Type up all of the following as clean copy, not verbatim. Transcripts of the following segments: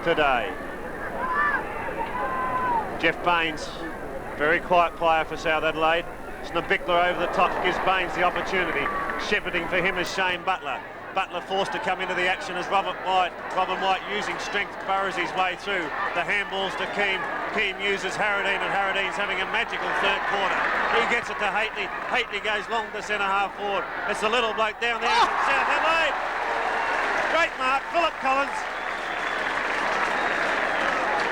today. Jeff Baines, very quiet player for South Adelaide. Snabickler over the top gives Baines the opportunity. Shepherding for him is Shane Butler. Butler forced to come into the action as Robin White using strength burrows his way through. The handballs to Keane. Keane uses Harradine, and Harradine's having a magical third quarter. He gets it to Haitley. Haitley goes long to centre half forward. It's the little bloke down there from South Adelaide. Great mark, Philip Collins.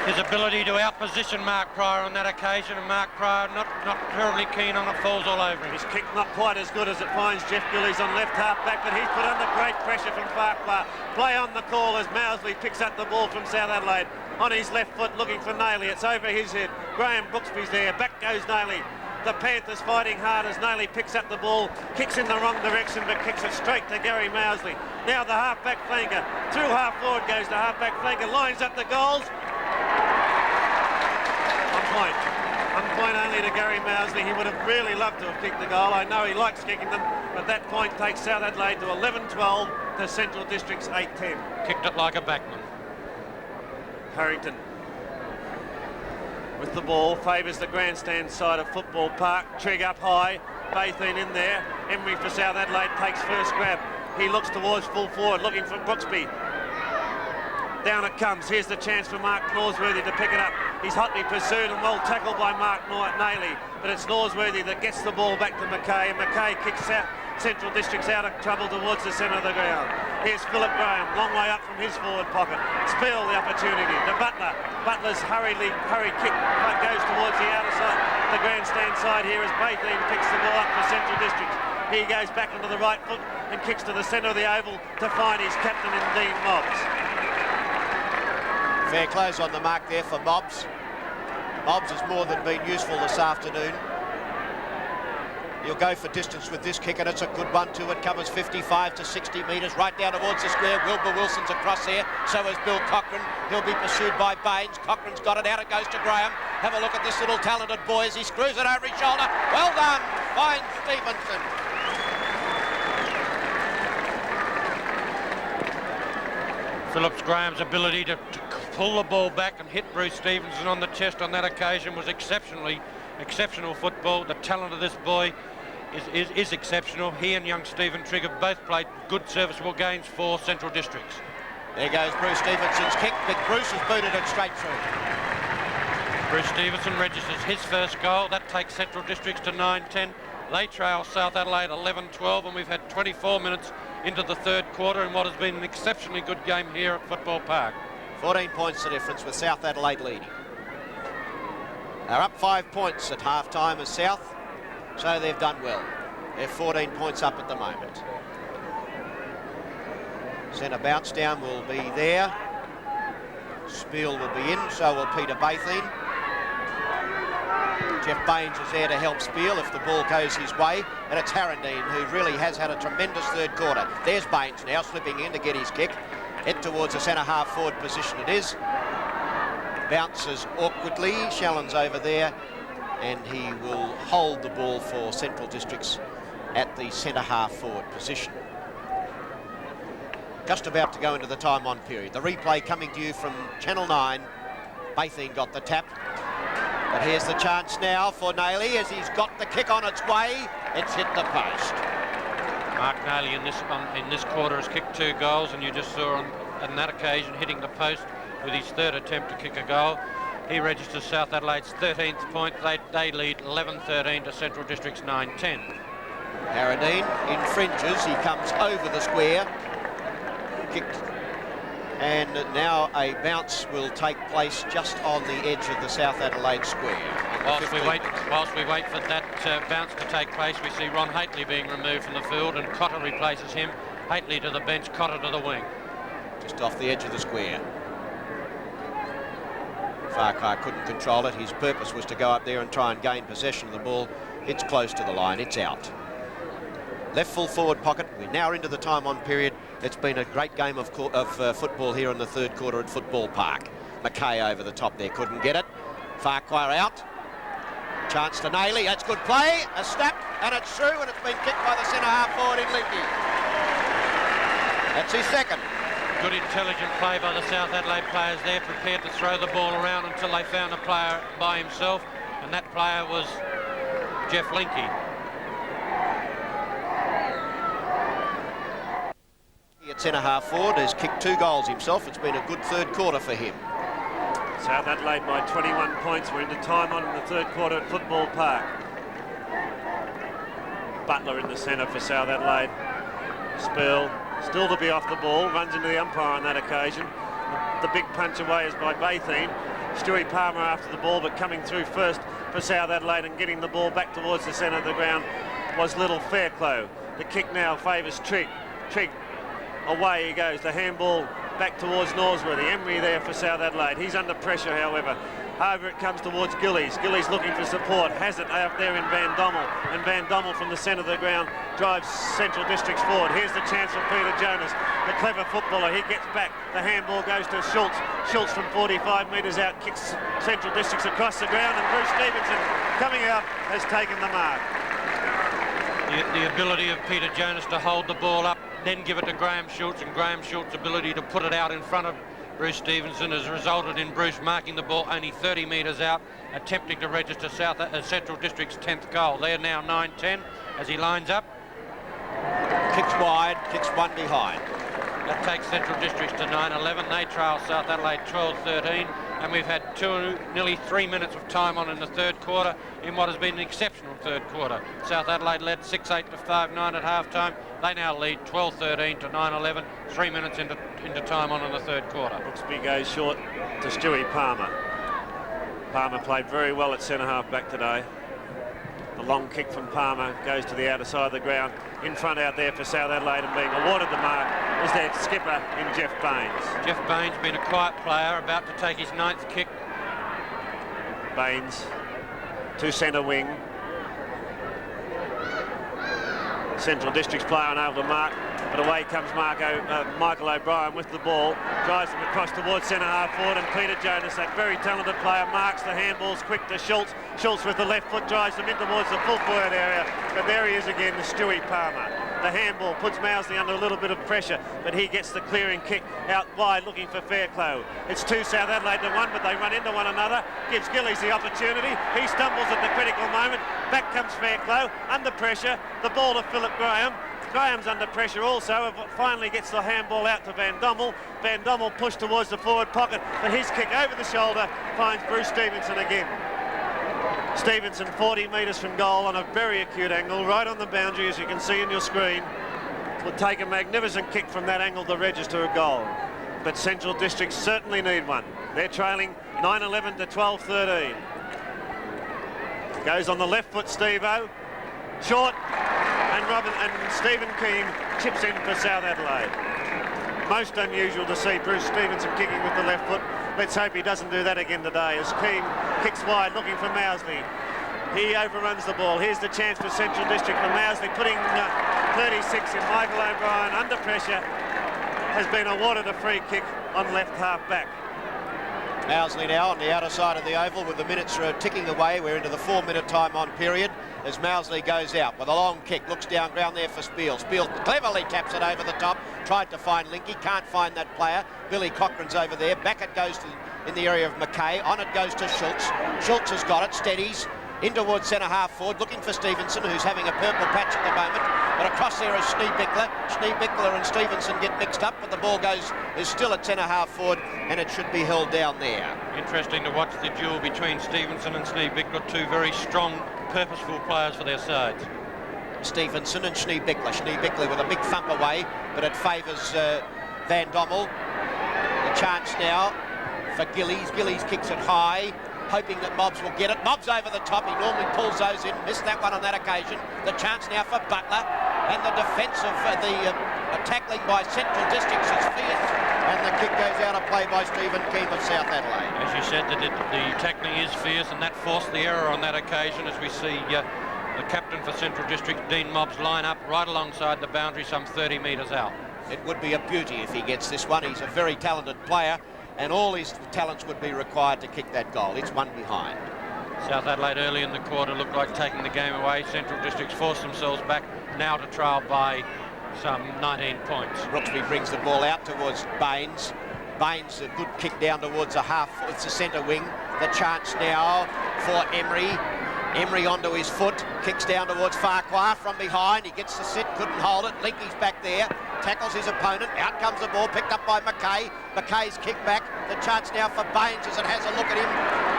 His ability to outposition Mark Pryor on that occasion, and Mark Pryor not terribly keen on it, falls all over him. His kick not quite as good as it finds Jeff Gillies on left half back, but he's put under great pressure from Farquhar. Play on the call as Mousley picks up the ball from South Adelaide. On his left foot looking for Nailey. It's over his head. Graham Brooksby's there. Back goes Nailey. The Panthers fighting hard as Nailey picks up the ball, kicks in the wrong direction but kicks it straight to Gary Mousley. Now the half-back flanker. Through half forward goes the half-back flanker. Lines up the goals. On point only to Gary Mousley. He would have really loved to have kicked the goal. I know he likes kicking them, but that point takes South Adelaide to 11-12 to Central District's 8-10. Kicked it like a backman. Harrington with the ball, favours the grandstand side of Football Park. Trigg up high, Bathine in there. Emery for South Adelaide takes first grab. He looks towards full forward, looking for Brooksby. Down it comes. Here's the chance for Mark Norsworthy to pick it up. He's hotly pursued and well tackled by Mark Nailey, but it's Norsworthy that gets the ball back to Mackay, and Mackay kicks out Central District's out of trouble towards the centre of the ground. Here's Philip Graham, long way up from his forward pocket. Spill the opportunity to Butler. Butler's hurried kick goes towards the outer side, the grandstand side here as Bathine picks the ball up for Central District. He goes back onto the right foot and kicks to the centre of the oval to find his captain in Dean Mobbs. Fair close on the mark there for Mobbs. Mobbs has more than been useful this afternoon. He'll go for distance with this kick, and it's a good one too. It covers 55 to 60 metres right down towards the square. Wilbur Wilson's across there, so is Bill Cochran. He'll be pursued by Baines. Cochran's got it out. It goes to Graham. Have a look at this little talented boy as he screws it over his shoulder. Well done, fine Stevenson. Phillips Graham's ability to pull the ball back and hit Bruce Stevenson on the chest on that occasion was exceptional football. The talent of this boy is exceptional. He and young Stephen Trigg have both played good serviceable games for Central Districts. There goes Bruce Stevenson's kick. Big Bruce has booted it straight through. Bruce Stevenson registers his first goal. That takes Central Districts to 9-10. They trail South Adelaide 11-12, and we've had 24 minutes into the third quarter in what has been an exceptionally good game here at Football Park. 14 points the difference with South Adelaide leading. They're up 5 points at half-time as South, so they've done well. They're 14 points up at the moment. Centre bounce down will be there. Spiel will be in, so will Peter Bathine. Jeff Baines is there to help Spiel if the ball goes his way, and it's Harradine who really has had a tremendous third quarter. There's Baines now slipping in to get his kick. Head towards the centre half forward position it is. Bounces awkwardly. Shallon's over there, and he will hold the ball for Central Districts at the centre half forward position. Just about to go into the time on period. The replay coming to you from Channel 9. Bathine got the tap. But here's the chance now for Nailey as he's got the kick on its way. It's hit the post. Mark Nailey in this quarter has kicked 2 goals, and you just saw on that occasion hitting the post with his third attempt to kick a goal. He registers South Adelaide's 13th point. They lead 11-13 to Central District's 9-10. Harradine infringes. He comes over the square. Kicked. And now a bounce will take place just on the edge of the South Adelaide square. Whilst we wait for that bounce to take place, we see Ron Haitley being removed from the field, and Cotter replaces him. Haitley to the bench, Cotter to the wing. Just off the edge of the square. Farquhar couldn't control it. His purpose was to go up there and try and gain possession of the ball. It's close to the line. It's out. Left full forward pocket. We're now into the time on period. It's been a great game of football here in the third quarter at Football Park. Mackay over the top there, couldn't get it. Farquhar out. Chance to Nailey. That's good play. A snap, and it's through, and it's been kicked by the centre half forward in Lindy. That's his second. Good intelligent play by the South Adelaide players there, prepared to throw the ball around until they found a player by himself, and that player was Jeff Linke. At centre-half forward has kicked 2 goals himself. It's been a good third quarter for him. South Adelaide by 21 points. We're into time on in the third quarter at Football Park. Butler in the centre for South Adelaide. Spill still to be off the ball, runs into the umpire on that occasion. The big punch away is by Bathine. Stewie Palmer after the ball, but coming through first for South Adelaide and getting the ball back towards the centre of the ground was Little Fairclough. The kick now favours Trigg. Trigg, away he goes. The handball back towards Norsworthy. Emery there for South Adelaide. He's under pressure, however. Over it comes towards Gillies. Gillies looking for support. Has it out there in Van Dommel. And Van Dommel from the centre of the ground drives Central Districts forward. Here's the chance for Peter Jonas, the clever footballer. He gets back. The handball goes to Schultz. Schultz from 45 metres out kicks Central Districts across the ground. And Bruce Stevenson coming out has taken the mark. The ability of Peter Jonas to hold the ball up, then give it to Graham Schultz, and Graham Schultz's ability to put it out in front of Bruce Stevenson has resulted in Bruce marking the ball only 30 metres out, attempting to register Central District's 10th goal. They're now 9-10 as he lines up. Kicks wide, kicks one behind. That takes Central Districts to 9-11. They trail South Adelaide 12-13, and we've had nearly 3 minutes of time on in the third quarter in what has been an exceptional third quarter. South Adelaide led 6-8 to 5-9 at half-time. They now lead 12-13 to 9-11, 3 minutes into time on in the third quarter. Brooksby goes short to Stewie Palmer. Palmer played very well at centre-half back today. The long kick from Palmer goes to the outer side of the ground. In front out there for South Adelaide and being awarded the mark is their skipper in Jeff Baines. Jeff Baines been a quiet player, about to take his 9th kick. Baines to centre wing. Central District's player unable to mark, but away comes Michael O'Brien with the ball, drives them across towards centre-half forward, and Peter Jonas, that very talented player, marks the handballs quick to Schultz. Schultz with the left foot drives them in towards the full forward area, but there he is again, the Stewie Palmer. The handball puts Mousley under a little bit of pressure, but he gets the clearing kick out wide looking for Fairclough. It's 2 South Adelaide to 1, but they run into one another. Gives Gillies the opportunity. He stumbles at the critical moment. Back comes Fairclough, under pressure. The ball to Philip Graham. Graham's under pressure also, but finally gets the handball out to Van Dommel. Van Dommel pushed towards the forward pocket, but his kick over the shoulder finds Bruce Stevenson again. Stevenson 40 metres from goal on a very acute angle, right on the boundary as you can see in your screen. Will take a magnificent kick from that angle to register a goal. But Central Districts certainly need one. They're trailing 9-11 to 12-13. Goes on the left foot, Steve-O. Short, and Stephen King chips in for South Adelaide. Most unusual to see Bruce Stevenson kicking with the left foot. Let's hope he doesn't do that again today as Keane kicks wide looking for Mousley. He overruns the ball. Here's the chance for Central District for Mousley, putting 36 in. Michael O'Brien under pressure has been awarded a free kick on left half back. Mousley now on the outer side of the oval with the minutes ticking away. We're into the 4-minute time on period as Mousley goes out with a long kick, looks down ground there for Spiel. Spiel cleverly taps it over the top, tried to find Linke, can't find that player. Billy Cochran's over there. Back it goes in the area of McKay. On it goes to Schultz. Schultz has got it, steadies in towards centre-half forward, looking for Stevenson, who's having a purple patch at the moment. But across there is Schneebickler. Schneebickler and Stevenson get mixed up, but the ball is still at centre-half forward, and it should be held down there. Interesting to watch the duel between Stevenson and Schneebickler, 2 very strong, purposeful players for their sides. Stevenson and Schneebickler. Schneebickler with a big thump away, but it favours Van Dommel. The chance now for Gillies. Gillies kicks it high, hoping that Mobbs will get it. Mobbs over the top. He normally pulls those in. Missed that one on that occasion. The chance now for Butler. And the defence of the tackling by Central Districts is fierce. And the kick goes out of play by Stephen Keane of South Adelaide. As you said, the tackling is fierce, and that forced the error on that occasion as we see the captain for Central District, Dean Mobbs, line up right alongside the boundary some 30 metres out. It would be a beauty if he gets this one. He's a very talented player, and all his talents would be required to kick that goal. It's one behind. South Adelaide early in the quarter looked like taking the game away. Central Districts forced themselves back, now to trail by some 19 points. Brooksby brings the ball out towards Baines. Baines, a good kick down towards the half. It's the centre wing. The chance now for Emery. Emery onto his foot, kicks down towards Farquhar from behind. He gets the sit, couldn't hold it. Linky's back there, tackles his opponent. Out comes the ball, picked up by McKay. McKay's kicked back. The chance now for Baines as it has a look at him.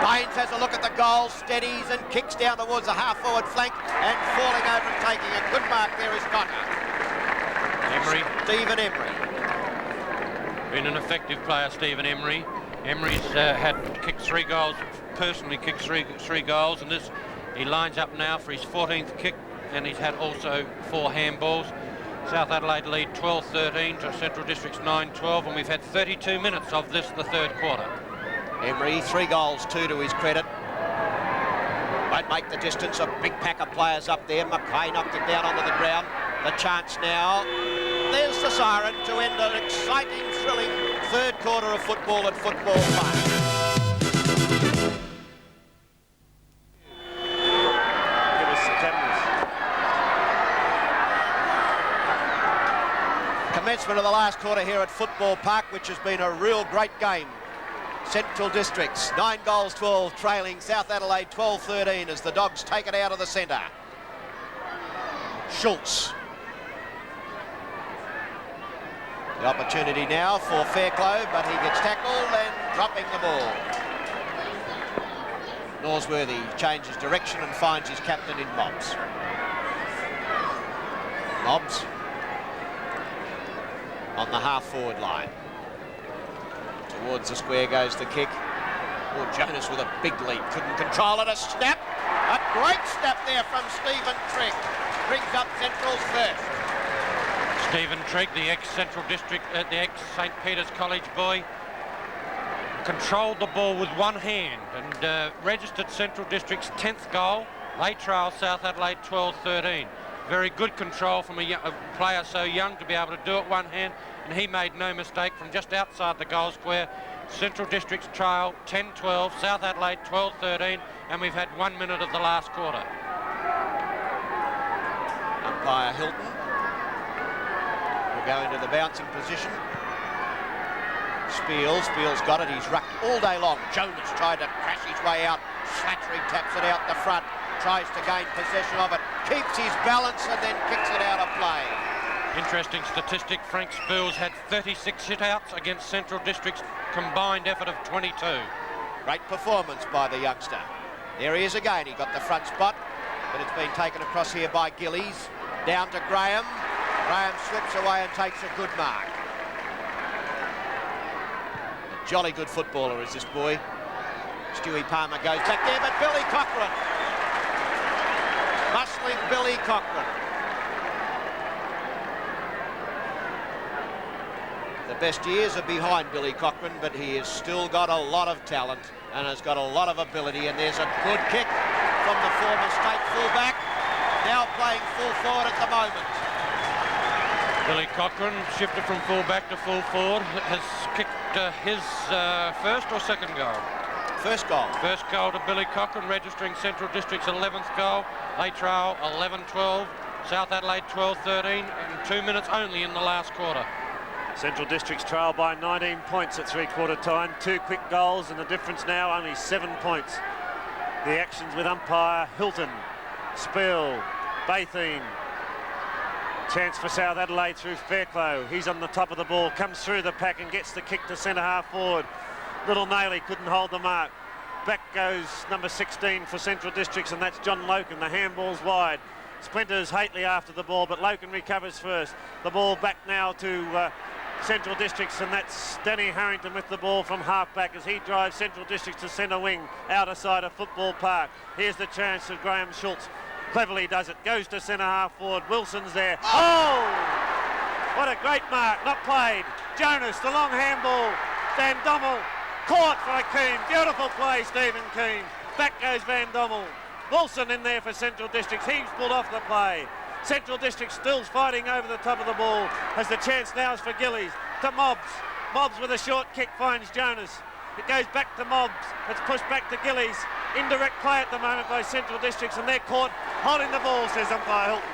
Baines has a look at the goal, steadies and kicks down towards the half-forward flank and falling over and taking a good mark there is Cotter. Emery. Stephen Emery. Been an effective player, Stephen Emery. Emery's had kicked 3 goals, personally kicked three goals, and this he lines up now for his 14th kick, and he's had also 4 handballs. South Adelaide lead 12-13 to Central District's 9-12, and we've had 32 minutes of this, the third quarter. Emery, 3 goals, 2 to his credit. Won't make the distance, a big pack of players up there. McKay knocked it down onto the ground. The chance now. There's the siren to end an exciting, thrilling third quarter of football at Football Park. Give us the cameras. Commencement of the last quarter here at Football Park, which has been a real great game. Central Districts, 9-12 trailing South Adelaide 12-13 as the Dogs take it out of the centre. Schultz. The opportunity now for Fairclough, but he gets tackled and dropping the ball. Norsworthy changes direction and finds his captain in Mobbs. Mobbs on the half-forward line. Towards the square goes the kick. Oh, Jonas with a big leap, couldn't control it. A snap, a great snap there from Stephen Trigg. Brings up Central's first. Stephen Trigg, the ex-Central District, the ex-St. Peter's College boy, controlled the ball with one hand and registered Central District's 10th goal. They trail South Adelaide 12-13. Very good control from a player so young to be able to do it one hand, and he made no mistake from just outside the goal square. Central District's trail 10-12, South Adelaide 12-13, and we've had 1 minute of the last quarter. Umpire Hilton will go into the bouncing position. Spiel's got it, he's rucked all day long. Jonas tried to crash his way out. Slattery taps it out the front, tries to gain possession of it, keeps his balance and then kicks it out of play. Interesting statistic, Frank Spiels had 36 hit-outs against Central District's combined effort of 22. Great performance by the youngster. There he is again, he got the front spot, but it's been taken across here by Gillies. Down to Graham. Graham slips away and takes a good mark. A jolly good footballer is this boy. Stewie Palmer goes back there, but Billy Cochran. Muscling Billy Cochran. The best years are behind Billy Cochran, but he has still got a lot of talent and has got a lot of ability, and there's a good kick from the former state fullback, now playing full forward at the moment. Billy Cochran, shifted from full-back to full-forward, has kicked his first or second goal? First goal. First goal to Billy Cochran, registering Central District's 11th goal. They trail 11-12, South Adelaide 12-13, and 2 minutes only in the last quarter. Central District's trail by 19 points at three-quarter time. 2 quick goals, and the difference now only 7 points. The actions with umpire Hilton. Spiel, Bathine. Chance for South Adelaide through Fairclough. He's on the top of the ball, comes through the pack and gets the kick to centre half forward. Little Nailey couldn't hold the mark. Back goes number 16 for Central Districts, and that's John Loken. The handball's wide. Splinters Hately after the ball, but Loken recovers first. The ball back now to Central Districts, and that's Danny Harrington with the ball from half-back as he drives Central Districts to centre wing, outer side of Football Park. Here's the chance of Graham Schultz. Cleverly does it, goes to centre half forward. Wilson's there. Oh! What a great mark, not played. Jonas, the long handball. Van Dommel caught by Keane. Beautiful play, Stephen Keane. Back goes Van Dommel. Wilson in there for Central Districts. He's pulled off the play. Central District still fighting over the top of the ball. Has the chance now is for Gillies. To Mobbs. Mobbs with a short kick finds Jonas. It goes back to Mobbs. It's pushed back to Gillies. Indirect play at the moment by Central Districts, and they're caught holding the ball, says umpire Hilton.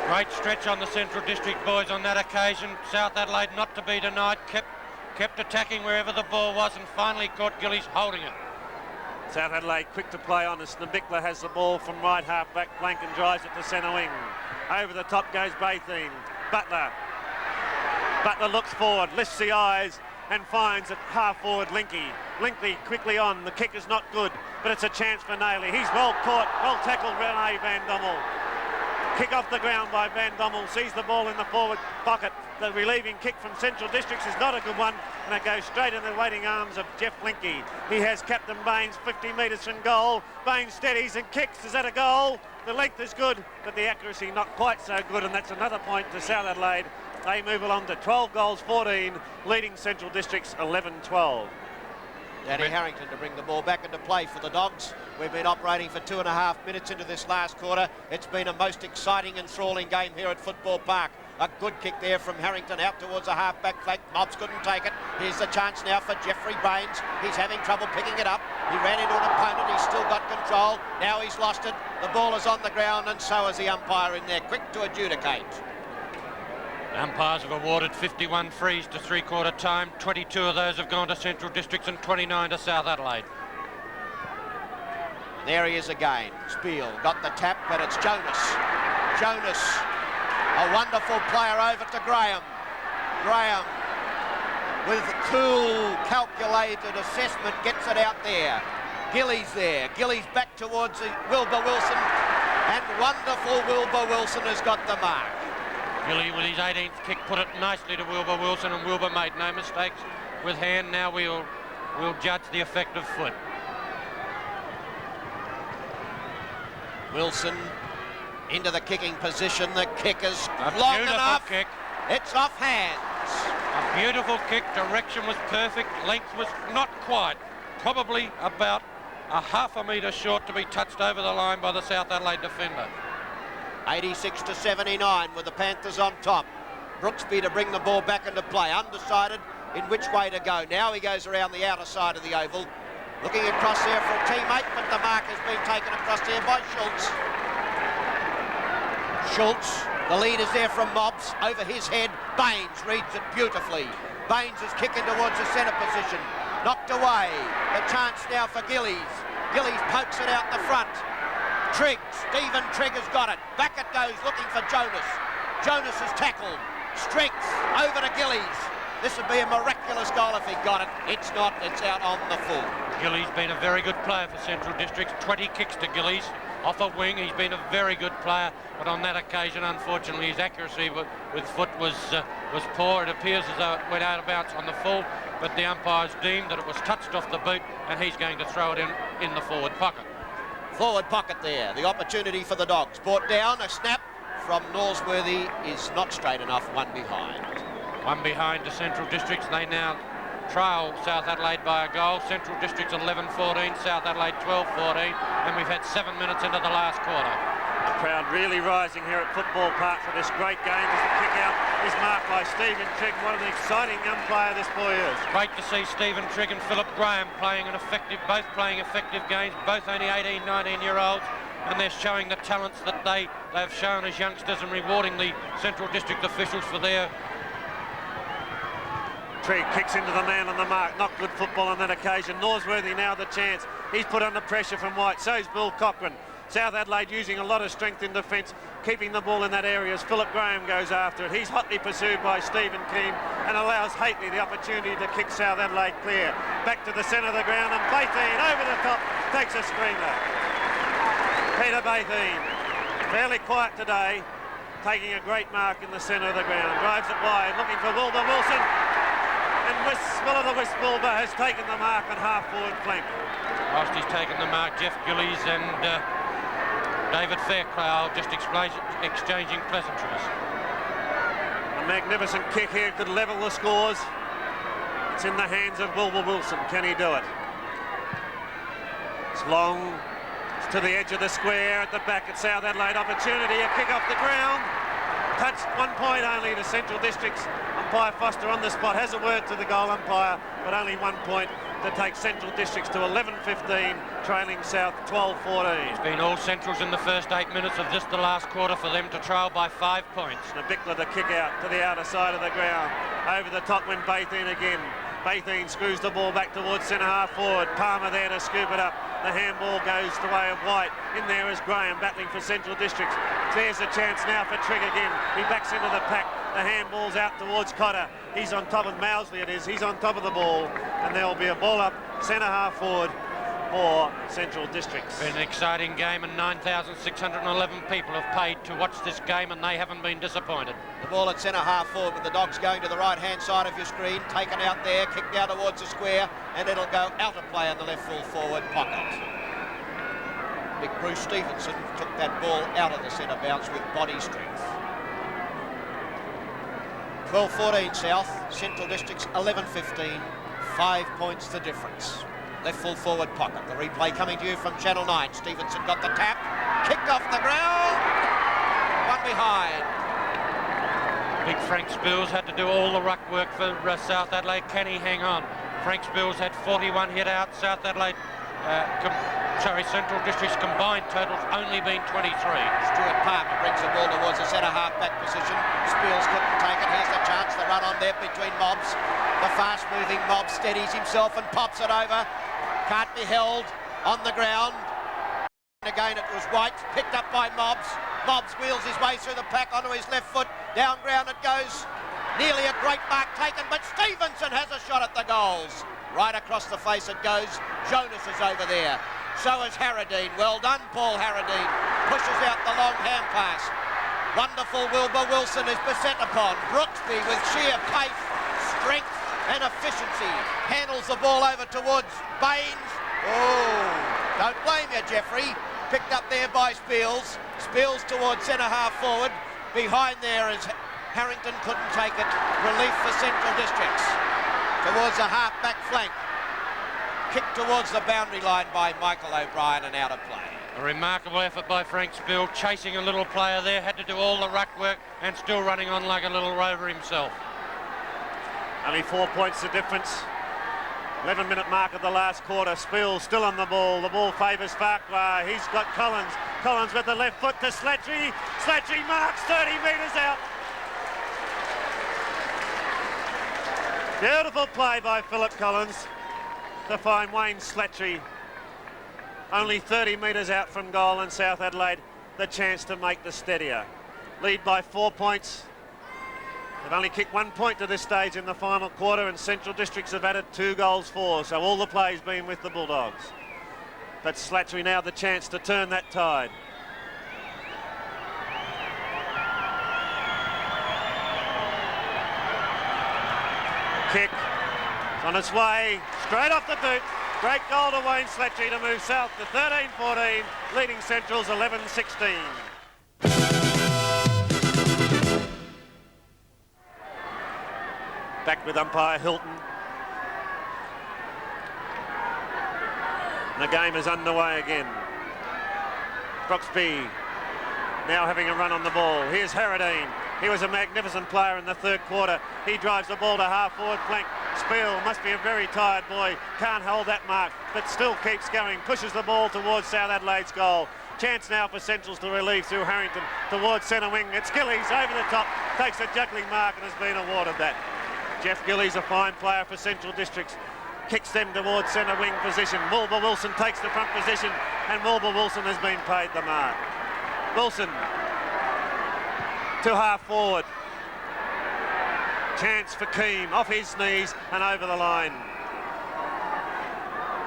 Great stretch on the Central District boys on that occasion. South Adelaide, not to be denied, kept attacking wherever the ball was and finally caught Gillies holding it. South Adelaide quick to play on as Nabikla has the ball from right half back flank and drives it to centre wing. Over the top goes Bathine. Butler looks forward, lifts the eyes and finds it half forward Linky. Linky quickly on, the kick is not good, but it's a chance for Naylor. He's well caught, well tackled Rene Van Dommel. Kick off the ground by Van Dommel, sees the ball in the forward pocket. The relieving kick from Central Districts is not a good one, and it goes straight in the waiting arms of Jeff Linky. He has Captain Baines 50 metres from goal. Baines steadies and kicks. Is that a goal? The length is good, but the accuracy not quite so good, and that's another point to South Adelaide. They move along to 12 goals, 14, leading Central Districts 11-12. Danny Harrington to bring the ball back into play for the Dogs. We've been operating for 2.5 minutes into this last quarter. It's been a most exciting, enthralling game here at Football Park. A good kick there from Harrington out towards a half-back flank. Mobbs couldn't take it. Here's the chance now for Jeffrey Baines. He's having trouble picking it up. He ran into an opponent. He's still got control. Now he's lost it. The ball is on the ground, and so is the umpire in there, quick to adjudicate. Umpires have awarded 51 frees to three-quarter time. 22 of those have gone to Central Districts and 29 to South Adelaide. There he is again. Spiel got the tap, but it's Jonas. Jonas, a wonderful player over to Graham. Graham, with cool, calculated assessment, gets it out there. Gillies there. Gillies back towards Wilbur Wilson, and wonderful Wilbur Wilson has got the mark. Gilly with his 18th kick put it nicely to Wilbur Wilson, and Wilbur made no mistakes with hand. Now we'll judge the effect of foot. Wilson into the kicking position. The kick is A long beautiful enough. kick. It's off hands. A beautiful kick. Direction was perfect. Length was not quite. Probably about a half a metre short to be touched over the line by the South Adelaide defender. 86-79 with the Panthers on top. Brooksby to bring the ball back into play. Undecided in which way to go. Now he goes around the outer side of the oval. Looking across there for a teammate, but the mark has been taken across there by Schultz. Schultz, the lead is there from Mobbs. Over his head, Baines reads it beautifully. Baines is kicking towards the centre position. Knocked away. The chance now for Gillies. Gillies pokes it out the front. Trigg, Stephen Trigg has got it. Back it goes, looking for Jonas. Jonas is tackled. Strength over to Gillies. This would be a miraculous goal if he got it. It's not, it's out on the full. Gillies been a very good player for Central Districts. 20 kicks to Gillies. Off a wing, he's been a very good player, but on that occasion, unfortunately, his accuracy with foot was poor. It appears as though it went out of bounds on the full, but the umpires deemed that it was touched off the boot, and he's going to throw it in the forward pocket. Forward pocket there. The opportunity for the Dogs. Brought down, a snap from Norsworthy is not straight enough, one behind. One behind to Central Districts. They now trail South Adelaide by a goal. Central Districts 11-14, South Adelaide 12-14, and we've had 7 minutes into the last quarter. The crowd really rising here at Football Park for this great game as the kick out is marked by Stephen Trigg. What an exciting young player this boy is. Great to see Stephen Trigg and Philip Graham both playing effective games, both only 18, 19-year-olds, and they're showing the talents that they've shown as youngsters and rewarding the Central District officials for their... Trigg kicks into the man on the mark. Not good football on that occasion. Norsworthy now the chance. He's put under pressure from White. So's Bill Cochran. South Adelaide using a lot of strength in defence, keeping the ball in that area as Philip Graham goes after it. He's hotly pursued by Stephen Keane and allows Hately the opportunity to kick South Adelaide clear. Back to the centre of the ground, and Bathine over the top takes a screamer. Peter Bathine, fairly quiet today, taking a great mark in the centre of the ground. Drives it wide, looking for Wilbur Wilson. And Will-o'-the-Wisp Wilbur has taken the mark on half-forward flank. Whilst he's taken the mark, Jeff Gillies and David Fairclough just exchanging pleasantries. A magnificent kick here could level the scores. It's in the hands of Wilbur Wilson. Can he do it? It's long. It's to the edge of the square at the back at South Adelaide. Opportunity, a kick off the ground. Touched 1 point only to Central Districts. Umpire Foster on the spot has a word to the goal umpire, but only 1 point to take Central Districts to 11-15, trailing South 12-14. It's been all Centrals in the first 8 minutes of this, the last quarter, for them to trail by 5 points. Nabickler to kick out to the outer side of the ground. Over the top went Bathine again. Bathine screws the ball back towards centre half forward. Palmer there to scoop it up. The handball goes the way of White. In there is Graham battling for Central Districts. There's a chance now for Trigg again. He backs into the pack. The handball's out towards Cotter. He's on top of Mousley, it is. He's on top of the ball. And there will be a ball up centre half forward for Central Districts. Been an exciting game, and 9,611 people have paid to watch this game, and they haven't been disappointed. The ball at centre half forward with the Dogs going to the right hand side of your screen, taken out there, kicked down towards the square, and it'll go out of play in the left full forward pocket. Big Bruce Stevenson took that ball out of the centre bounce with body strength. 12-14 South, Central Districts 11-15, 5 points the difference. Left full forward pocket. The replay coming to you from Channel 9. Stevenson got the tap, kicked off the ground, one behind. Big Frank Spills had to do all the ruck work for South Adelaide. Can he hang on? Frank Spills had 41 hit out. South Adelaide, Central District's combined totals only been 23. Stuart Palmer brings the ball towards the centre half back position. Spills couldn't take it. Here's the chance. The run on there between Mobbs. The fast moving Mobbs steadies himself and pops it over. Can't be held on the ground. Again it was White, picked up by Mobbs. Mobbs wheels his way through the pack onto his left foot. Down ground it goes. Nearly a great mark taken, but Stevenson has a shot at the goals. Right across the face it goes. Jonas is over there. So is Harradine. Well done, Paul Harradine. Pushes out the long hand pass. Wonderful Wilbur Wilson is beset upon. Brooksby with sheer pace, strength and efficiency handles the ball over towards Baines. Oh, don't blame you, Jeffrey. Picked up there by Spiels. Spiels towards centre half forward. Behind there is Harrington, couldn't take it. Relief for Central Districts. Towards the half back flank. Kicked towards the boundary line by Michael O'Brien and out of play. A remarkable effort by Frank Spill, chasing a little player there, had to do all the ruck work and still running on like a little rover himself. Only 4 points the difference. 11-minute mark of the last quarter. Spill still on the ball. The ball favours Farquhar. He's got Collins. Collins with the left foot to Slattery. Slattery marks 30 metres out. Beautiful play by Philip Collins to find Wayne Slattery. Only 30 metres out from goal, and South Adelaide the chance to make the steadier. Lead by 4 points. They've only kicked 1 point to this stage in the final quarter, and Central Districts have added 2 goals for, so all the play's been with the Bulldogs. But Slattery now the chance to turn that tide. Kick, it's on its way, straight off the boot. Great goal to Wayne Slattery to move South to 13-14, leading Central's 11-16. Back with umpire Hilton. And the game is underway again. Brooksby now having a run on the ball. Here's Harradine. He was a magnificent player in the third quarter. He drives the ball to half-forward flank. Spiel must be a very tired boy. Can't hold that mark, but still keeps going. Pushes the ball towards South Adelaide's goal. Chance now for Centrals to relieve through Harrington towards centre wing. It's Gillies over the top. Takes a juggling mark and has been awarded that. Jeff Gillies, a fine player for Central Districts. Kicks them towards centre wing position. Wilbur Wilson takes the front position, and Wilbur Wilson has been paid the mark. Wilson to half forward. Chance for Keane, off his knees and over the line.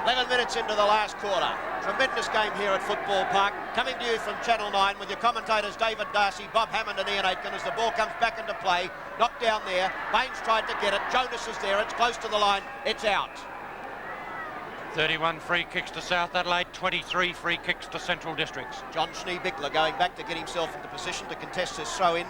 11 minutes into the last quarter. Tremendous game here at Football Park. Coming to you from Channel 9 with your commentators David Darcy, Bob Hammond and Ian Aitken as the ball comes back into play. Knocked down there. Baines tried to get it. Jonas is there. It's close to the line. It's out. 31 free kicks to South Adelaide, 23 free kicks to Central Districts. John Schneebickler going back to get himself into position to contest this throw-in.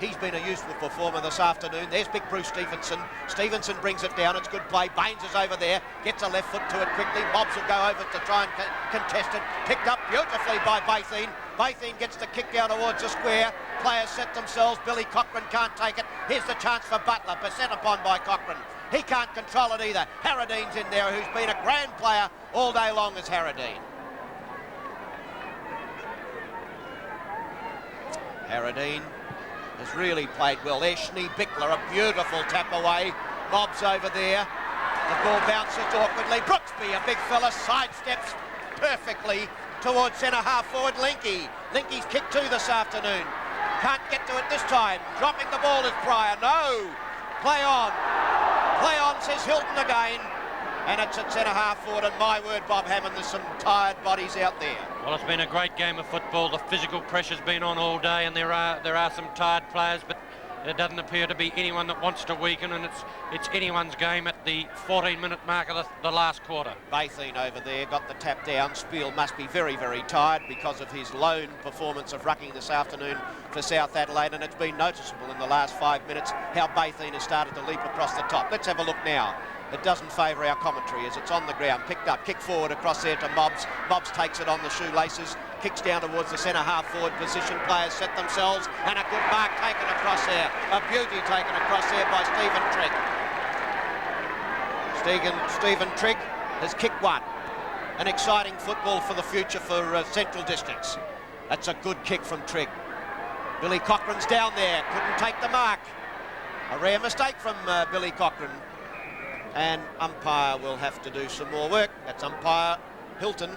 He's been a useful performer this afternoon. There's big Bruce Stevenson. Stevenson brings it down. It's good play. Baines is over there. Gets a left foot to it quickly. Mobbs will go over to try and contest it. Picked up beautifully by Bathine. Bathine gets the kick down towards the square. Players set themselves. Billy Cochran can't take it. Here's the chance for Butler. Beset upon by Cochran. He can't control it either. Harradine's in there, who's been a grand player all day long as Harradine. Harradine has really played well there. Schneebichler, a beautiful tap away. Mobbs over there. The ball bounces awkwardly. Brooksby, a big fella, sidesteps perfectly towards centre-half forward Linky. Linky's kick 2 this afternoon. Can't get to it this time. Dropping the ball is Pryor. No! Play on. Play on, says Hilton again. And it's at centre-half forward, and my word, Bob Hammond, there's some tired bodies out there. Well, it's been a great game of football. The physical pressure's been on all day, and there are some tired players, but there doesn't appear to be anyone that wants to weaken, and it's anyone's game at the 14-minute mark of the last quarter. Bathine over there got the tap down. Spiel must be very, very tired because of his lone performance of rucking this afternoon for South Adelaide, and it's been noticeable in the last 5 minutes how Bathine has started to leap across the top. Let's have a look now. It doesn't favour our commentary as it's on the ground, picked up, kick forward across there to Mobbs. Mobbs takes it on the shoelaces, kicks down towards the centre-half forward position. Players set themselves, and a good mark taken across there. A beauty taken across there by Stephen Trigg. Stephen Trigg has kicked one. An exciting football for the future for Central Districts. That's a good kick from Trigg. Billy Cochrane's down there, couldn't take the mark. A rare mistake from Billy Cochrane. And umpire will have to do some more work. That's umpire Hilton.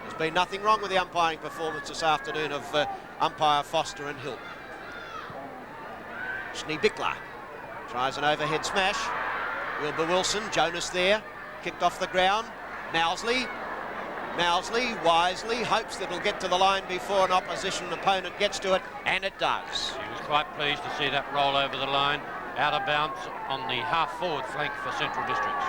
There's been nothing wrong with the umpiring performance this afternoon of umpire Foster and Hilton. Schneebichler tries an overhead smash. Wilbur Wilson, Jonas there, kicked off the ground. Mousley wisely hopes that it'll get to the line before an opposition opponent gets to it, and it does. He was quite pleased to see that roll over the line. Out of bounds on the half-forward flank for Central Districts.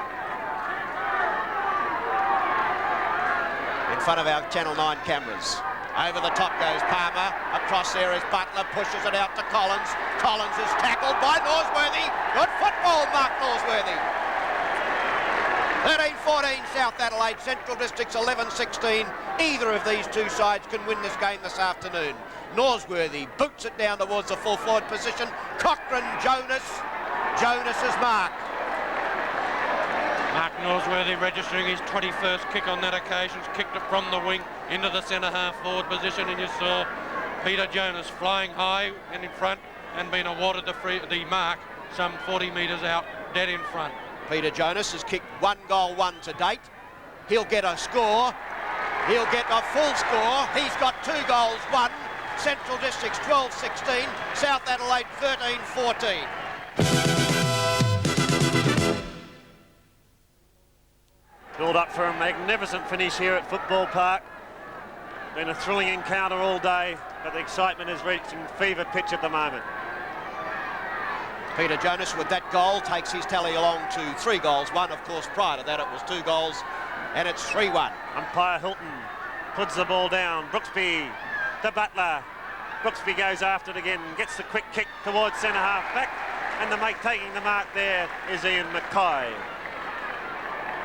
In front of our Channel 9 cameras. Over the top goes Palmer. Across there is Butler, pushes it out to Collins. Collins is tackled by Norsworthy. Good football, Mark Norsworthy. 13-14 South Adelaide, Central Districts 11-16. Either of these two sides can win this game this afternoon. Norsworthy boots it down towards the full forward position. Cochrane, Jonas is Mark. Mark Norsworthy registering his 21st kick on that occasion. Kicked it from the wing into the centre-half forward position, and you saw Peter Jonas flying high and in front and being awarded the mark some 40 metres out, dead in front. Peter Jonas has kicked 1 goal, 1 to date. He'll get a score. He'll get a full score. He's got 2 goals, 1. Central Districts 12-16, South Adelaide 13-14. Build up for a magnificent finish here at Football Park. Been a thrilling encounter all day, but the excitement is reaching fever pitch at the moment. Peter Jonas with that goal takes his tally along to 3 goals, 1 of course prior to that it was 2 goals, and it's 3-1. Umpire Hilton puts the ball down. Brooksby to Butler. Brooksby goes after it again, gets the quick kick towards centre-half back, and the mate taking the mark there is Ian Mackay.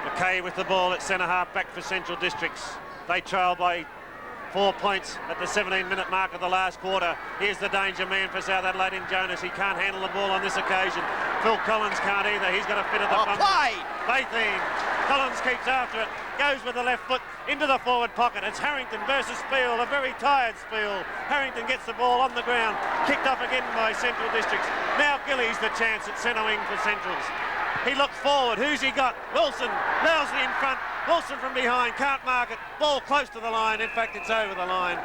Mackay with the ball at centre-half back for Central Districts. They trail by 4 points at the 17-minute mark of the last quarter. Here's the danger man for South Adelaide in Jonas. He can't handle the ball on this occasion. Phil Collins can't either. He's got a fit of the bum. Bathine. Collins keeps after it. Goes with the left foot into the forward pocket. It's Harrington versus Spiel, a very tired Spiel. Harrington gets the ball on the ground. Kicked up again by Central Districts. Now Gillies the chance at centre wing for Centrals. He looks forward. Who's he got? Wilson. Mousley in front. Wilson from behind. Can't mark it. Ball close to the line. In fact, it's over the line.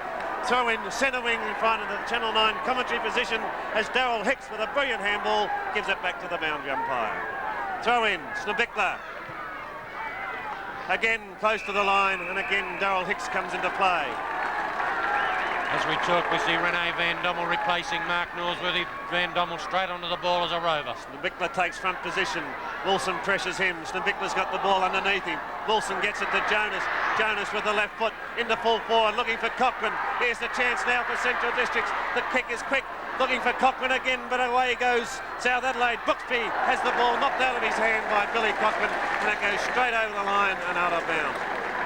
Throw in centre wing in front of the Channel 9 commentary position as Daryl Hicks with a brilliant handball gives it back to the boundary umpire. Throw in. Schneebichler. Again close to the line, and again Daryl Hicks comes into play. As we talk, we see Rene Van Dommel replacing Mark Norsworthy. Van Dommel straight onto the ball as a rover. Schneebichler takes front position. Wilson pressures him. Schneebichler's got the ball underneath him. Wilson gets it to Jonas. Jonas with the left foot into full forward, looking for Cochrane. Here's the chance now for Central Districts. The kick is quick. Looking for Cochrane again, but away goes South Adelaide. Brooksby has the ball knocked out of his hand by Billy Cochrane, and it goes straight over the line and out of bounds.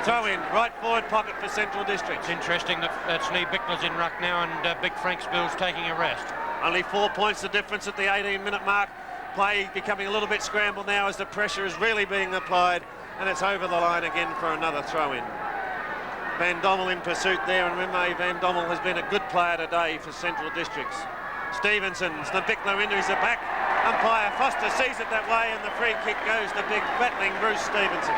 Throw in, right forward pocket for Central Districts. It's interesting that Schneebichler's in ruck now, and Big Frank Spill's taking a rest. Only 4 points the difference at the 18-minute mark. Play becoming a little bit scrambled now as the pressure is really being applied, and it's over the line again for another throw-in. Van Dommel in pursuit there, and remember, Van Dommel has been a good player today for Central Districts. Stevenson, Snabikla into his back. Umpire Foster sees it that way, and the free kick goes to big battling Bruce Stevenson.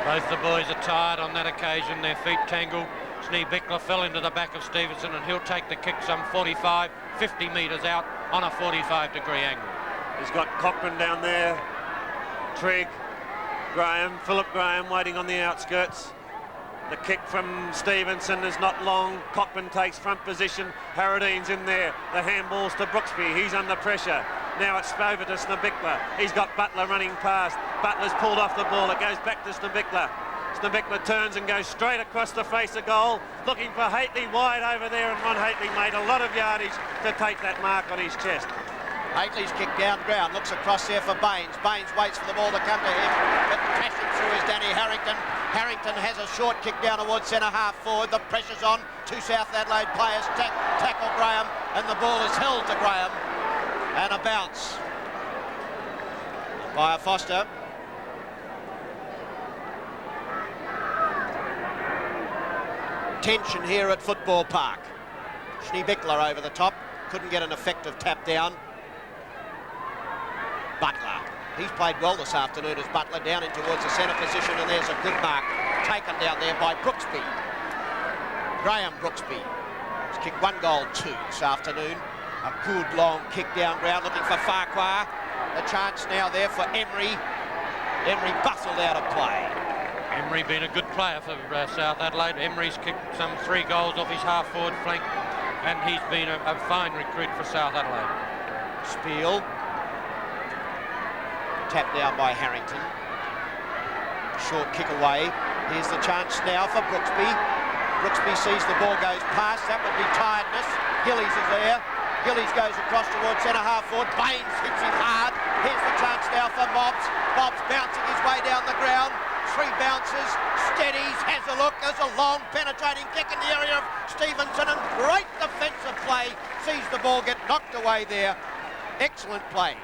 Both the boys are tired on that occasion, their feet tangled. Snabikla fell into the back of Stevenson, and he'll take the kick some 45, 50 metres out on a 45-degree angle. He's got Cochran down there, Trigg, Graham, Philip Graham waiting on the outskirts. The kick from Stevenson is not long. Cochran takes front position. Harradine's in there. The handballs to Brooksby. He's under pressure. Now it's over to Snabikla. He's got Butler running past. Butler's pulled off the ball. It goes back to Snabikla. Snabikla turns and goes straight across the face of goal, looking for Hately wide over there, and Ron Hately made a lot of yardage to take that mark on his chest. Hately's kicked down ground, looks across there for Baines. Baines waits for the ball to come to him, but crashing through is Danny Harrington. Harrington has a short kick down towards centre-half forward. The pressure's on. Two South Adelaide players tackle Graham, and the ball is held to Graham. And a bounce by Foster. Tension here at Football Park. Snabikla over the top. Couldn't get an effective tap down. Butler. He's played well this afternoon as Butler down in towards the centre position, and there's a good mark taken down there by Brooksby. Graham Brooksby. He's kicked 1 goal 2 this afternoon. A good long kick down ground looking for Farquhar. A chance now there for Emery. Emery bustled out of play. Emery been a good player for South Adelaide. Emery's kicked some 3 goals off his half-forward flank, and he's been a fine recruit for South Adelaide. Spiel. Tapped down by Harrington. Short kick away. Here's the chance now for Brooksby. Brooksby sees the ball goes past. That would be tiredness. Gillies is there. Gillies goes across towards centre-half forward. Baines hits him hard. Here's the chance now for Mobbs. Mobbs bouncing his way down the ground. 3 bounces, steadies, has a look. There's a long penetrating kick in the area of Stevenson, and great defensive play. Sees the ball get knocked away there. Excellent play.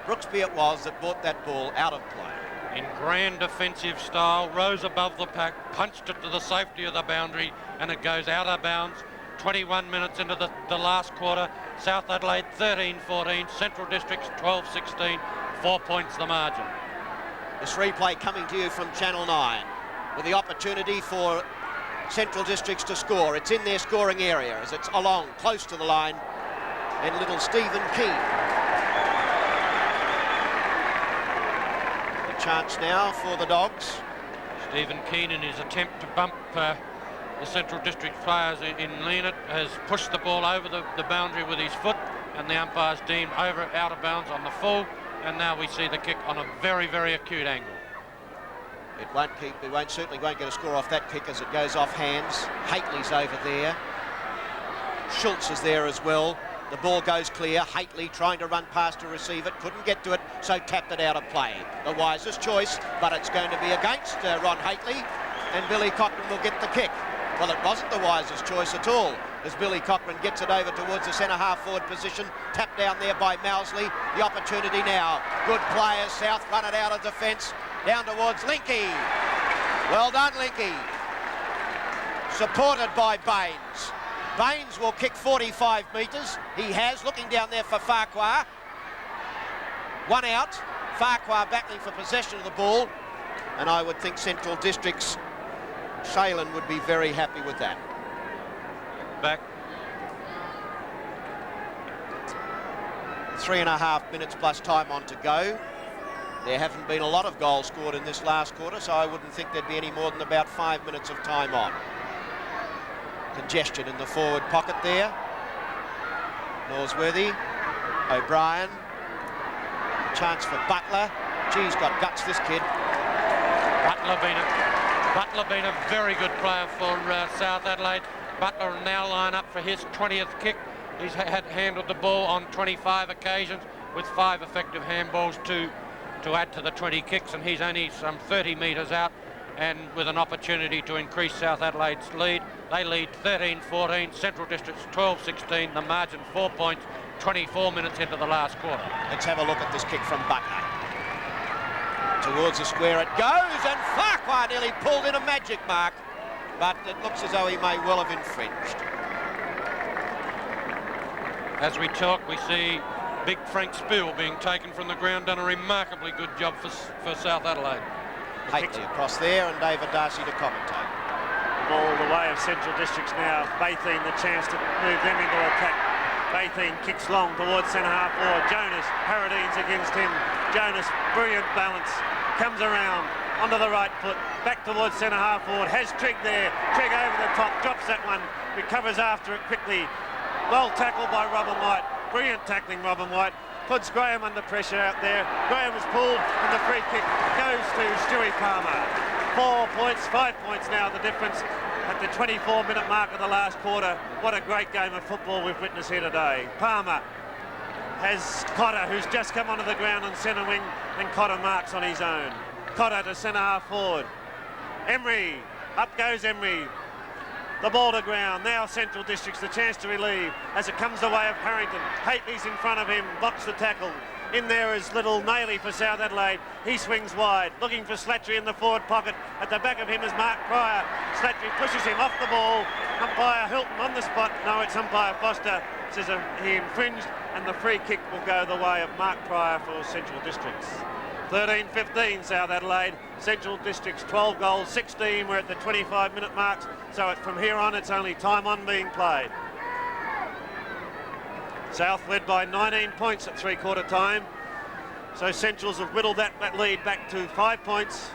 Brooksby it was that brought that ball out of play. In grand defensive style, rose above the pack, punched it to the safety of the boundary, and it goes out of bounds. 21 minutes into the last quarter. South Adelaide 13-14, Central Districts 12-16, 4 points the margin. This replay coming to you from Channel 9 with the opportunity for Central Districts to score. It's in their scoring area as it's along close to the line, and little Stephen Keane. The chance now for the Dogs. Stephen Keane, in his attempt to bump the Central District players in Leonard, has pushed the ball over the boundary with his foot, and the umpire's deemed out of bounds on the full, and now we see the kick on a very, very acute angle. It certainly won't get a score off that kick as it goes off hands. Hately's over there. Schultz is there as well. The ball goes clear. Hately trying to run past to receive it, couldn't get to it, so tapped it out of play. The wisest choice, but it's going to be against Ron Hately, and Billy Cochran will get the kick. Well, it wasn't the wisest choice at all, as Billy Cochran gets it over towards the centre-half forward position. Tapped down there by Mousley. The opportunity now. Good players. South run it out of defence. Down towards Linky. Well done, Linky. Supported by Baines. Baines will kick 45 metres. He has, looking down there for Farquhar. 1 out. Farquhar battling for possession of the ball. And I would think Central Districts' Shailen would be very happy with that. Back. 3.5 minutes plus time on to go. There haven't been a lot of goals scored in this last quarter, so I wouldn't think there'd be any more than about 5 minutes of time on. Congestion in the forward pocket there. Norsworthy, O'Brien. Chance for Butler. Geez, got guts, this kid. Butler been a very good player for South Adelaide. Butler will now line up for his 20th kick. He's handled the ball on 25 occasions with 5 effective handballs to add to the 20 kicks, and he's only some 30 metres out, and with an opportunity to increase South Adelaide's lead. They lead 13-14, Central Districts 12-16, the margin 4 points. 24 minutes into the last quarter. Let's have a look at this kick from Bucker. Towards the square it goes, and Farquhar nearly pulled in a magic mark, but it looks as though he may well have infringed. As we talk, we see big Frank Spiel being taken from the ground, done a remarkably good job for South Adelaide. Haley across there, and David Darcy to commentate. Ball the way of Central Districts now. Bathine the chance to move them into attack. Bathine kicks long towards centre half forward. Jonas, Paradine's against him. Jonas, brilliant balance, comes around onto the right foot, back towards centre half forward. Has Trigg there. Trigg over the top, drops that one, recovers after it quickly. Well tackled by Robin White. Brilliant tackling, Robin White. Puts Graham under pressure out there. Graham was pulled, and the free kick goes to Stewie Palmer. 4 points, 5 points now, the difference at the 24-minute mark of the last quarter. What a great game of football we've witnessed here today. Palmer has Cotter, who's just come onto the ground on centre wing, and Cotter marks on his own. Cotter to centre half forward. Emery, up goes Emery. The ball to ground. Now Central Districts the chance to relieve as it comes the way of Harrington. Hately's in front of him, blocks the tackle. In there is little Nailey for South Adelaide. He swings wide, looking for Slattery in the forward pocket. At the back of him is Mark Pryor. Slattery pushes him off the ball. Umpire Hilton on the spot. No, it's umpire Foster. Says he infringed, and the free kick will go the way of Mark Pryor for Central Districts. 13-15 South Adelaide. Central Districts 12 goals, 16. We're at the 25-minute marks, so from here on it's only time on being played. South led by 19 points at three-quarter time, so Centrals have whittled that lead back to 5 points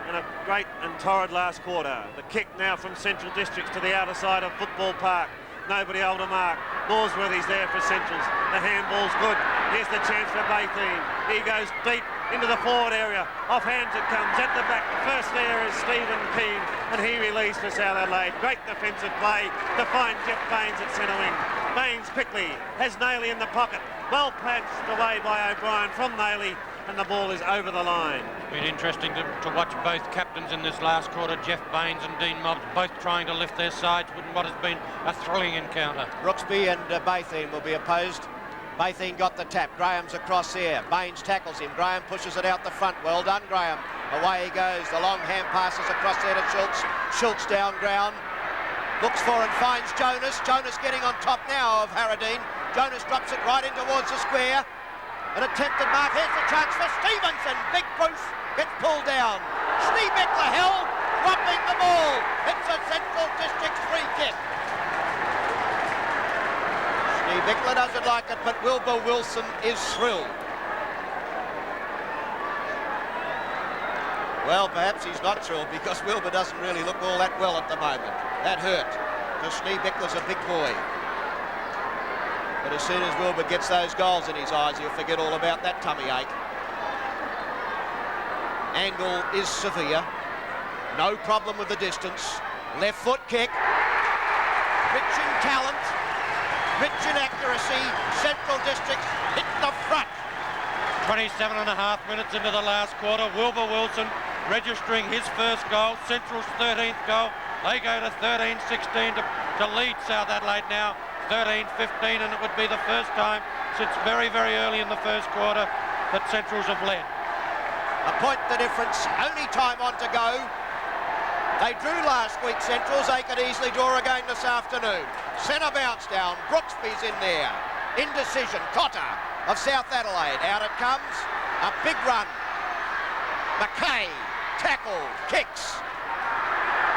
in a great and torrid last quarter. The kick now from Central Districts to the outer side of Football Park. Nobody able to mark. Norsworthy's there for Centrals. The handball's good. Here's the chance for Bathine. He goes deep into the forward area. Off hands it comes. At the back, the first there is Stephen Keane, and he released for South Adelaide. Great defensive play to find Jeff Baines at centre wing. Baines quickly has Nailey in the pocket. Well patched away by O'Brien from Nailey, and the ball is over the line. Been interesting to watch both captains in this last quarter, Jeff Baines and Dean Mobbs, both trying to lift their sides with what has been a thrilling encounter. Brooksby and Bathine will be opposed. Bathine got the tap. Graham's across there. Baines tackles him. Graham pushes it out the front. Well done, Graham. Away he goes. The long hand passes across there to Schultz. Schultz down ground. Looks for and finds Jonas. Jonas getting on top now of Harradine. Jonas drops it right in towards the square. An attempted mark. Here's the chance for Stevenson. Big Bruce gets pulled down. Schneebeckler held, dropping the ball. It's a Central Districts free kick. Schneebeckler doesn't like it, but Wilbur Wilson is thrilled. Well, perhaps he's not thrilled because Wilbur doesn't really look all that well at the moment. That hurt, because Schneebeckler's a big boy. But as soon as Wilbur gets those goals in his eyes, he'll forget all about that tummy ache. Angle is severe. No problem with the distance. Left foot kick. Rich in talent. Rich in accuracy. Central Districts hit the front. 27 and a half minutes into the last quarter. Wilbur Wilson registering his first goal. Central's 13th goal. They go to 13-16 to lead South Adelaide now. 13-15, and it would be the first time since very, very early in the first quarter that Centrals have led. A point the difference, only time on to go. They drew last week, Centrals. They could easily draw again this afternoon. Centre bounce down, Brooksby's in there. Indecision, Cotter of South Adelaide. Out it comes, a big run. McKay, tackle, kicks.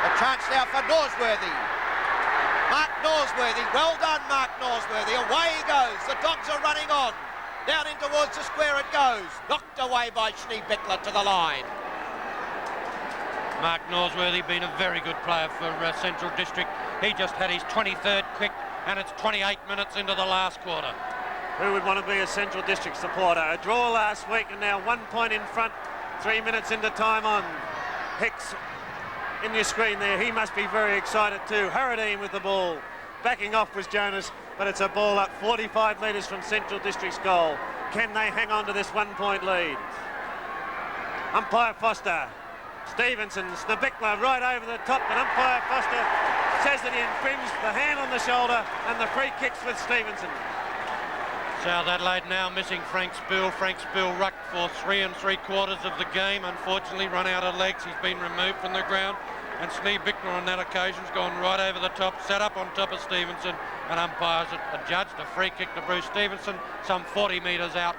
A chance now for Norsworthy. Mark Norsworthy, well done Mark Norsworthy, away he goes, the Dogs are running on, down in towards the square it goes, knocked away by Schneebeckler to the line. Mark Norsworthy been a very good player for Central District. He just had his 23rd kick, and it's 28 minutes into the last quarter. Who would want to be a Central District supporter? A draw last week and now 1 point in front, 3 minutes into time on. Hicks in your screen there, he must be very excited too. Harradine with the ball. Backing off was Jonas, but it's a ball up 45 metres from Central District's goal. Can they hang on to this 1 point lead? Umpire Foster. Stevenson, Schneebeckler right over the top, but umpire Foster says that he infringed, the hand on the shoulder, and the free kicks with Stevenson. South Adelaide now missing Frank Spill. Frank Spill rucked for 3 3/4 of the game. Unfortunately, run out of legs. He's been removed from the ground. And Sneeb Bickler on that occasion has gone right over the top, sat up on top of Stevenson, and umpires adjudged a free kick to Bruce Stevenson, some 40 metres out,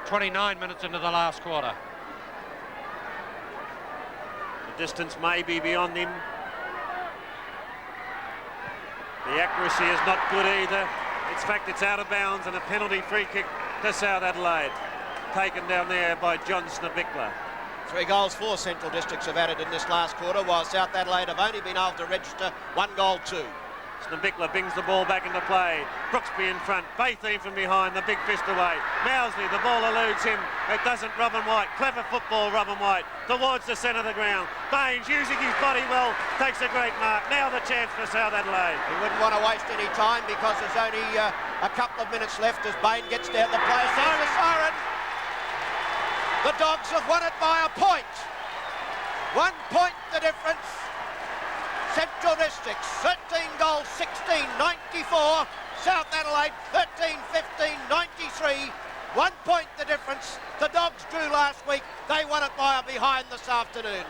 29 minutes into the last quarter. The distance may be beyond him. The accuracy is not good either. In fact, it's out of bounds and a penalty free kick to South Adelaide, taken down there by John Snebickler. 3 goals for Central Districts have added in this last quarter, while South Adelaide have only been able to register 1 goal too. Snebickler brings the ball back into play. Brooksby in front, Baytheen from behind, the big fist away. Mousley, the ball eludes him. It doesn't Robin White. Clever football, Robin White, towards the centre of the ground. Baines, using his body well, takes a great mark. Now the chance for South Adelaide. He wouldn't want to waste any time because there's only a couple of minutes left as Bain gets down the play. Siren. The Dogs have won it by a point. 1 point the difference. Central Districts 13 goals, 16, 94. South Adelaide 13, 15, 93. 1 point the difference. The Dogs drew last week. They won it by a behind this afternoon.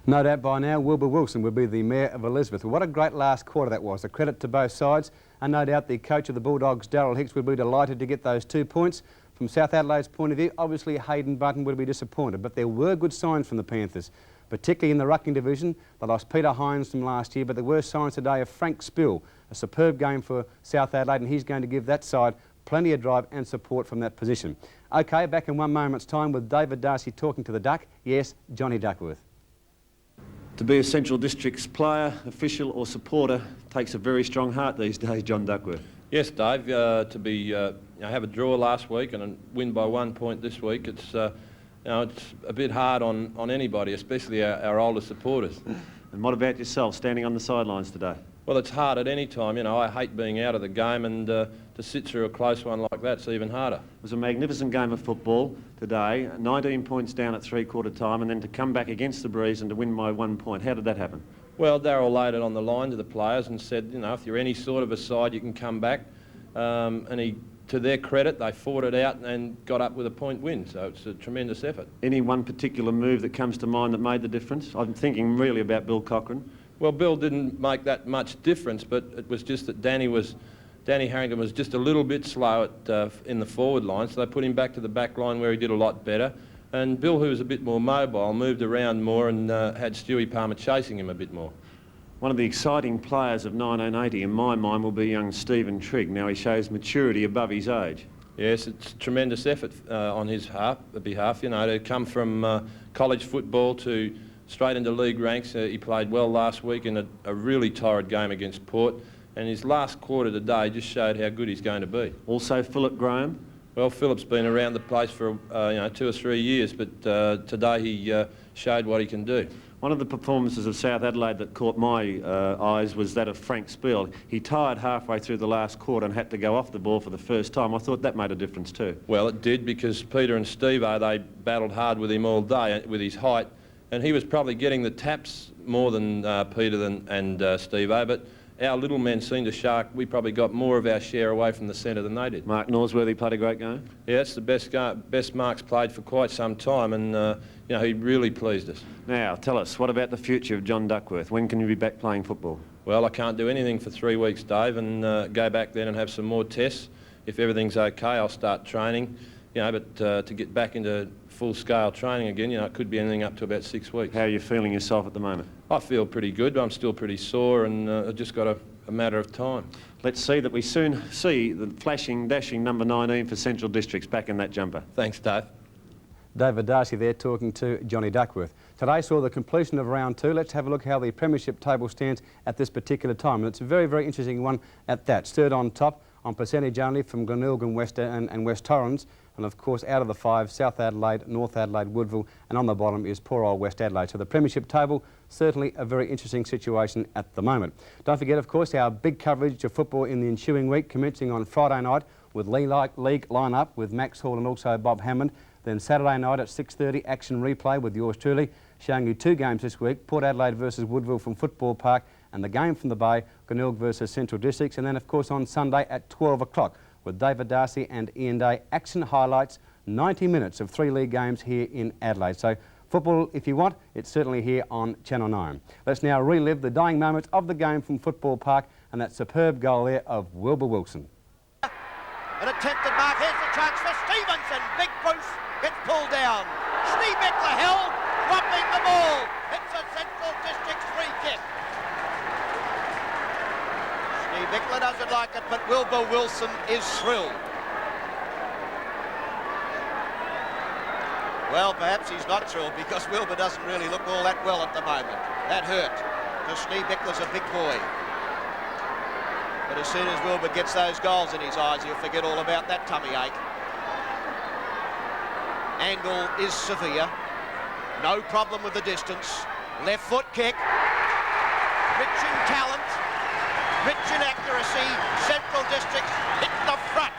No doubt by now Wilbur Wilson will be the Mayor of Elizabeth. What a great last quarter that was. A credit to both sides, and no doubt the coach of the Bulldogs, Daryl Hicks, will be delighted to get those 2 points. From South Adelaide's point of view, obviously Hayden Button would be disappointed, but there were good signs from the Panthers, particularly in the rucking division. They lost Peter Hines from last year, but there were signs today of Frank Spill, a superb game for South Adelaide, and he's going to give that side plenty of drive and support from that position. OK, back in 1 moment's time with David Darcy talking to the Duck. Yes, Johnny Duckworth. To be a Central Districts player, official or supporter takes a very strong heart these days, John Duckworth. Yes, Dave, to have a draw last week and win by 1 point this week, it's a bit hard on anybody, especially our older supporters. And what about yourself, standing on the sidelines today? Well, it's hard at any time. I hate being out of the game, and to sit through a close one like that's even harder. It was a magnificent game of football today, 19 points down at 3/4 time, and then to come back against the Breeze and to win by 1 point. How did that happen? Well, Darryl laid it on the line to the players and said, if you're any sort of a side, you can come back. And to their credit, they fought it out and got up with a point win, so it's a tremendous effort. Any one particular move that comes to mind that made the difference? I'm thinking really about Bill Cochran. Well, Bill didn't make that much difference, but it was just that Danny Harrington was just a little bit slow in the forward line, so they put him back to the back line where he did a lot better. And Bill, who was a bit more mobile, moved around more and had Stewie Palmer chasing him a bit more. One of the exciting players of 1980, in my mind, will be young Stephen Trigg. Now he shows maturity above his age. Yes, it's tremendous effort on his behalf, to come from college football to straight into league ranks. He played well last week in a really torrid game against Port, and his last quarter today just showed how good he's going to be. Also Philip Graham. Well, Philip's been around the place for 2 or 3 years, but today he showed what he can do. One of the performances of South Adelaide that caught my eyes was that of Frank Spill. He tired halfway through the last quarter and had to go off the ball for the first time. I thought that made a difference too. Well, it did, because Peter and Steve-O, they battled hard with him all day with his height, and he was probably getting the taps more than Peter and Steve-O, but our little men seemed to shark. We probably got more of our share away from the centre than they did. Mark Norsworthy played a great game. Yeah, it's the best Mark's played for quite some time, and he really pleased us. Now, tell us, what about the future of John Duckworth? When can you be back playing football? Well, I can't do anything for 3 weeks, Dave, and go back then and have some more tests. If everything's okay, I'll start training. But to get back into full-scale training again, it could be anything up to about 6 weeks. How are you feeling yourself at the moment? I feel pretty good, but I'm still pretty sore, and I've just got a matter of time. Let's see that we soon see the flashing, dashing number 19 for Central Districts back in that jumper. Thanks, Dave. David Darcy there talking to Johnny Duckworth. Today saw the completion of round 2. Let's have a look how the premiership table stands at this particular time. And it's a very, very interesting one at that. Stirred on top on percentage only from Glenelg and West Torrens. And of course, out of the 5, South Adelaide, North Adelaide, Woodville, and on the bottom is poor old West Adelaide. So the premiership table, certainly a very interesting situation at the moment. Don't forget, of course, our big coverage of football in the ensuing week, commencing on Friday night with league line-up with Max Hall and also Bob Hammond. Then Saturday night at 6:30, action replay with yours truly, showing you 2 games this week, Port Adelaide versus Woodville from Football Park, and the game from the Bay, Glenelg versus Central Districts. And then, of course, on Sunday at 12 o'clock, with David Darcy and Ian Day. Action highlights, 90 minutes of 3 league games here in Adelaide. So football, if you want, it's certainly here on Channel 9. Let's now relive the dying moments of the game from Football Park and that superb goal there of Wilbur Wilson. An attempted mark, here's the chance for Stevenson. Big Bruce gets pulled down. Schneebeckler held, dropping the ball. It's a Central District's free kick. Schneebeckler doesn't like it, but Wilbur Wilson is thrilled. Well, perhaps he's not thrilled because Wilbur doesn't really look all that well at the moment. That hurt, because Schneebeckler's a big boy. But as soon as Wilbur gets those goals in his eyes, he'll forget all about that tummy ache. Angle is severe. No problem with the distance. Left foot kick. Rich in talent. Rich in accuracy. Central Districts hit the front.